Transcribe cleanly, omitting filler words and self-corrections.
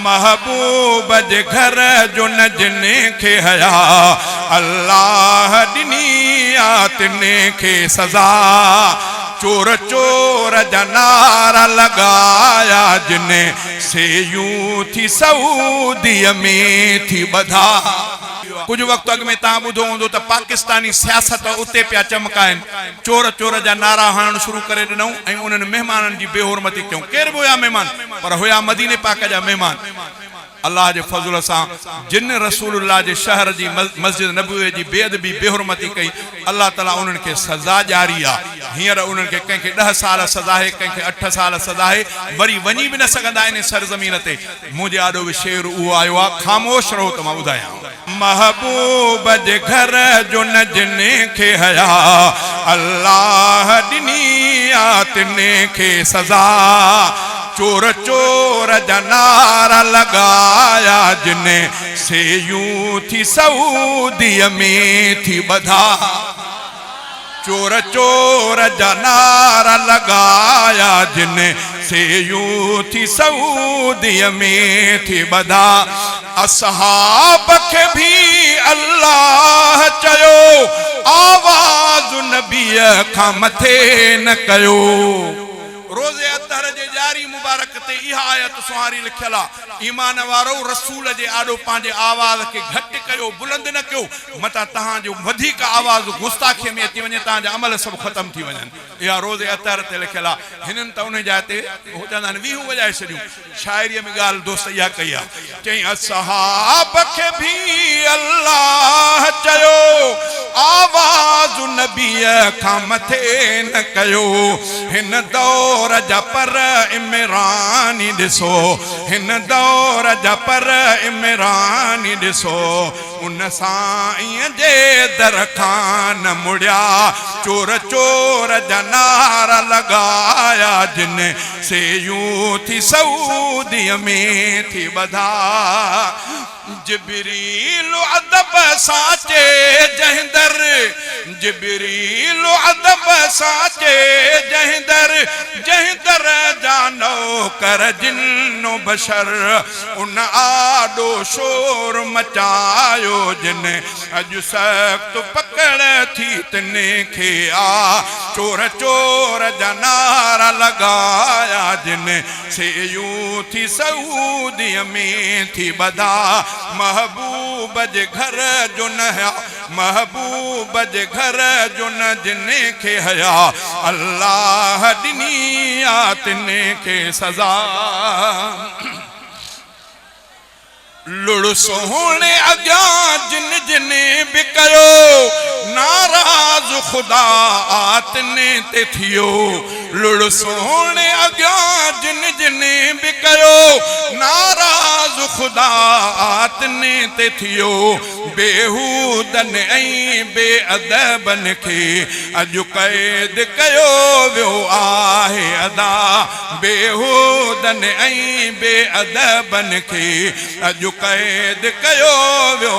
महबूब जे घर जो न जिने खे हया अल्लाह दिनी आतने के सजा। चोर चोर जनारा लगाया जिने से यूं थी सऊदी में थी बधा। कुछ वक्त अग में तव्हां ॿुधो हूंदो त पाकिस्तानी सियासत उते पिया चमकाइनि। चोर चोर जा नारा हणणु शुरू करे ॾिनऊं ऐं उन्हनि महिमाननि जी बेहुरमती कयूं। केर बि हुया महिमान, पर हुया मदीने पाक जा महिमान। अल्लाह जे फज़ल सां जिन रसूलुल्लाह जे शहर जी मस्जिद नबवी जी बेअदबी बेहुरमती कई, अल्लाह ताला उन्हनि खे सज़ा जारी आहे। हींअर उन्हनि खे कंहिंखे 10 साल सज़ा आहे, कंहिंखे 8 साल सज़ा आहे, वरी वञी बि न सघंदा आहिनि सरज़मीन ते। मुंहिंजे आॾो बि शेर उहो आयो आहे, ख़ामोश रहो त मां ॿुधायां। महबूब जे घर जो न जिने खे हया अल्लाह ॾिनी आतने खे सज़ा। चोर चोर जा नारा लगाया जिने से यूं थी सऊदी में थी बधा। चोर चोर जा नारा लगाया जिने से यूं थी सऊदी में थी बधा। असहाब के भी अल्लाह चयो आवाज नबी खां मथे न कयो। रोज़े अतहर जे जारी मुबारक ते इहा आयत सुहारी लिखियल आहे, ईमान वारो रसूल जे आॾो पंहिंजे आवाज़ खे घटि कयो, बुलंद न कयो, मता तव्हांजो वधीक आवाज़ गुस्ताखीअ में अची वञे, तव्हांजा अमल सभु ख़तम थी वञनि। इहा रोज़े अतहर ते लिखियल आहे। हिननि त उन जाइ ते हो चवंदा आहिनि वीहूं वॼाए छॾियूं। शाइरीअ में ॻाल्हि दोस्त इहा कई आहे, चई असहाब खे भी अल्लाह चयो आवाज़ नबी खां मथे न कयो। हिन दौर जा पर इमरानी ॾिसो, हिन दौर जा पर इमरानी ॾिसो, उन साईं जे दर खां न मुड़िया। चोर चोर जा नारा लगाया जिन से यूं थी सऊदी में थी बधा। जिब्रील अदब साचे जहिंदर, जिब्रील अदब साचे जहिंदर, जहिंदर जानो कर जिन्नो बशर, उन आडो शोर मचायो जिन अज सख्त पकड़ थी तने खे आ। चोर चोर जा नारा लगाया जिन से यूं थी सऊदी में थी बधा। महबूब जे घर जो न हया, महबूब जे घर जो न जिने खे हया अल्लाह ॾिनी आतने खे सज़ा। लुड़ सोहणे अॻियां जिन जिने बि कयो नाराज़ ख़ुदा आतने ते थियो। लुड़ सोहणे अॻियां जिन जिने बि कयो नाराज़ ख़ुदा आतने ते थियो। बेहूदन ऐं बेअदबन खे अॼु क़ैद कयो वियो आहे अदा। बेहूदन ऐं बेअदबन खे अॼु क़ैद कयो वियो।